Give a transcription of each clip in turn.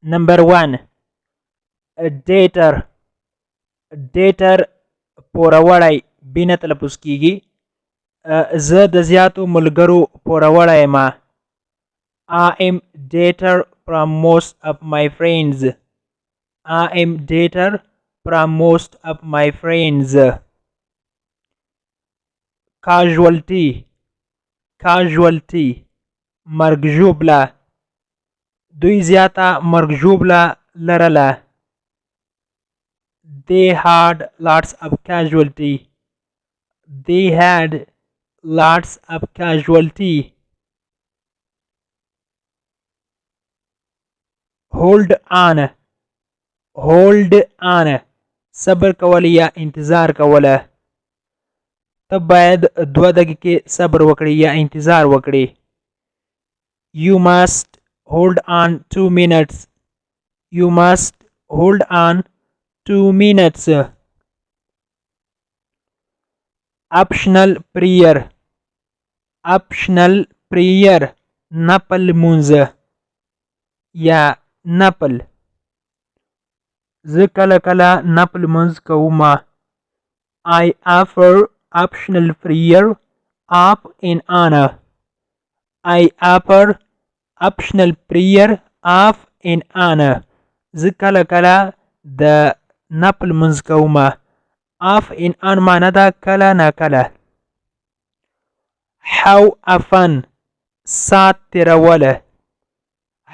Number 1. Dater. Dater پوروړی بینه تلفظ کیږي. زه د زیاتو ملګرو پوروړی ما. I am dater from most of my friends. I am dater from most of my friends. Casualty. Casualty مرګ ژوبله. دوی زیاته مرګ ژوبله لرله. They had lots of casualty. They had lots of casualty. Hold on. Hold on صبر کول یا انتظار کوله. ته باید 2 دقیقې صبر وکړې یا انتظار وکړې. You must hold on 2 minutes. You must hold on 2 minutes. Optional prayer. Optional prayer نفل مونځ یا نفل. زه کله کله نفل مونځ کوم. I offer optional prayer of in honor. I offer optional prayer of in honor. زه کله کله د نفل مونځ کوم. of in on معنی ده کله نه کله. How often ساعت تیروله.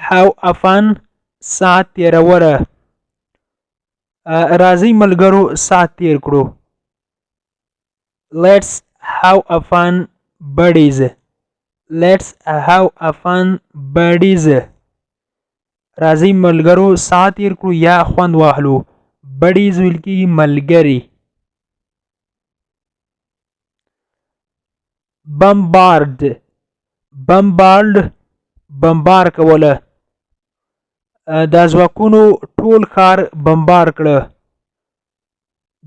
How often ساعت تیروله. راځئ ملګرو ساعت تیر کړو. Let's have a fun buddies. Let's have a fun buddies. راځئ ملګرو ساعت تیر کړو یا خوند واخلو. buddies ویل کېږي ملګري. Bombard. Bombard بمبار کوله. د ځواکونو ټول ښار بمبار کړه.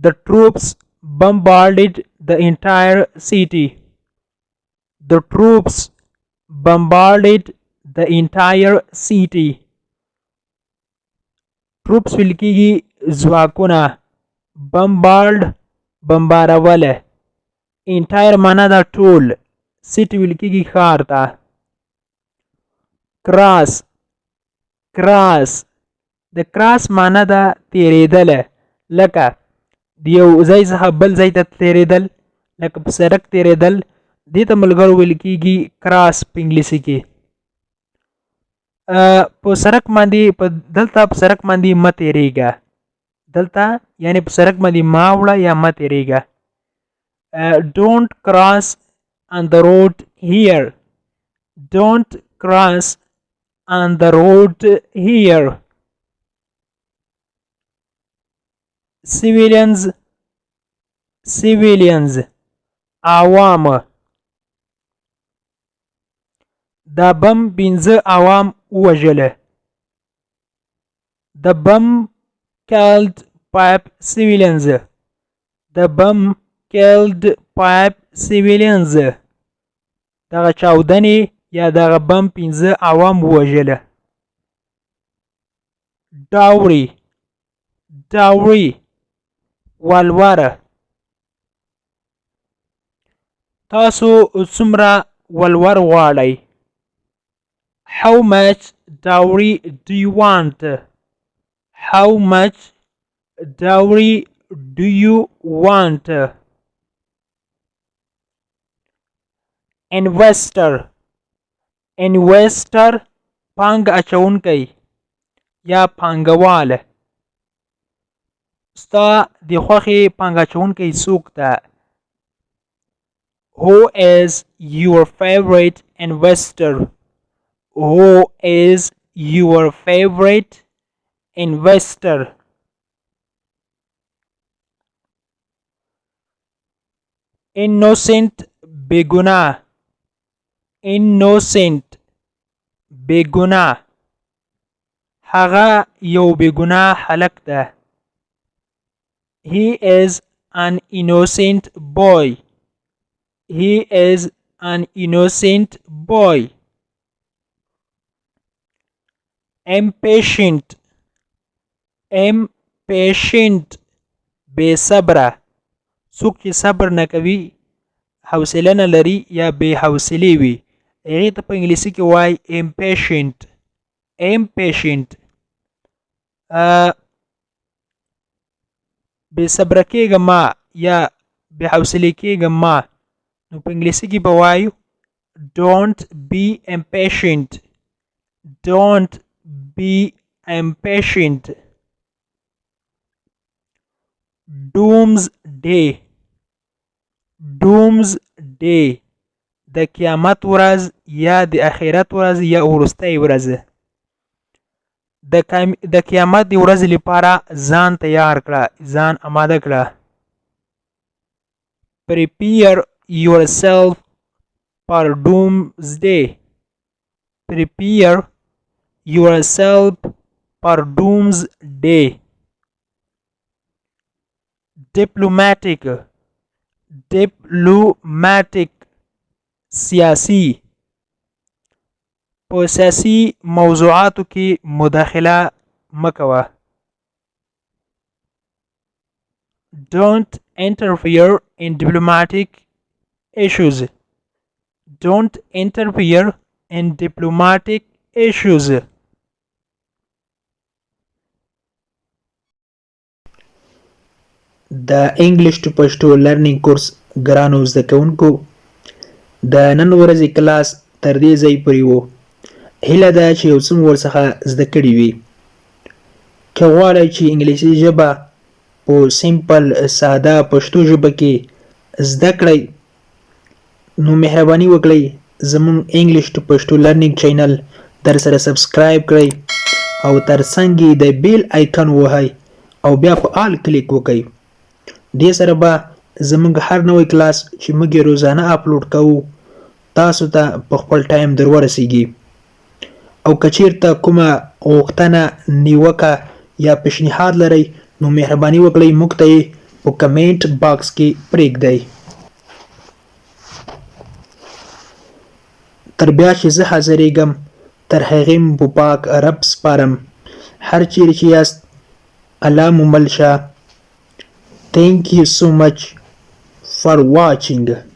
The troops bombarded the entire city. The troops bombarded the entire city. Troops ویل کېږي ځواکونه. Bombard بمباروله. Entire معنا ده ټول. city ویل کېږي ښار ته. Cross. Cross د کراس معنا ده تیریدله. لکه د یو ځای څخه بل ځای ته تیریدل. لکه په سړک تیریدل. دې ته ملګرو ویل کېږي کراس په انګلیسي کې. په سړک باندې دلته په سړک باندې مه تیریږه. دلته یعنې په سړک باندې مه وړه یا مه تیریږه. Don't cross on the road here. Don't cross on the road here. Civilians. Civilians عوام. دا بم 5 عوام ووژله. The bomb killed 5 civilians. The bomb killed 5 civilians. دغه چاودنې یا دغه بم 5 عوام ووژله. Dowry. Dowry ولوره. تاسو څومره ولور غواړئ؟ How much dowry do you want? How much dowry do you want? Investor. Investor پانګ اچونکی یا پانګوال. ستا د خوښې پانګ اچونکی څوک ده؟ Who is your favorite investor? Who is your favorite investor? Innocent بېګناه. Innocent بېګناه. هغه یو بېګناه هلک ده. He is an innocent boy. He is an innocent boy. impatient impatient بے صبره څوک چې صبر نه کوي حوصله نه لري یا بې حوصلې وي هغې ته په انګلیسي کې وایي impatient بې صبره کېږه ما یا بې حوصلې کېږه ما نو په انګلیسي کې به وایو don't be impatient don't be impatient doomsday doomsday د قیامت ورځ یا د آخرت ورځ یا وروستۍ ورځ د قیامت د ورځې لپاره ځان تیار کړه ځان آماده کړه prepare yourself for doomsday prepare yourself for doomsday diplomatic سیاسی په سیاسي موضوعاتو کې مداخله مکوه don't interfere in diplomatic issues don't interfere in diplomatic issues د انګلیش ټو پښتو لرنینګ کورس ګرانو زده کوونکو د نن ورځې کلاس تر دې ځای پورې و هیله ده چې یو څه مو ورڅخه زده کړي وي که غواړئ چې انګلیسي ژبه په سیمپل ساده پښتو ژبه کې زده کړئ نو مهرباني وکړئ زموږ انګلیش ټو پښتو لرنینګ چینل در سره سبسکرایب کړئ او ترڅنګ یې د بیل آیکن ووهئ او بیا په آل کلیک وکړئ دې سره به زموږ هر نوی کلاس چې موږ یې روزانه اپلوډ کوو تاسو ته په خپل ټایم در ورسیږي او که چیرته کومه غوښتنه نیوکه یا پیشنهاد لرئ نو مهرباني وکړئ موږ ته یې په کمنټ باکس کې پرېږدئ تر بیا چې زه حاضرېږم تر هغې مو په پاک رب سپارم هر چیرې چې یاست الله مو مل شه Thank you so much for watching.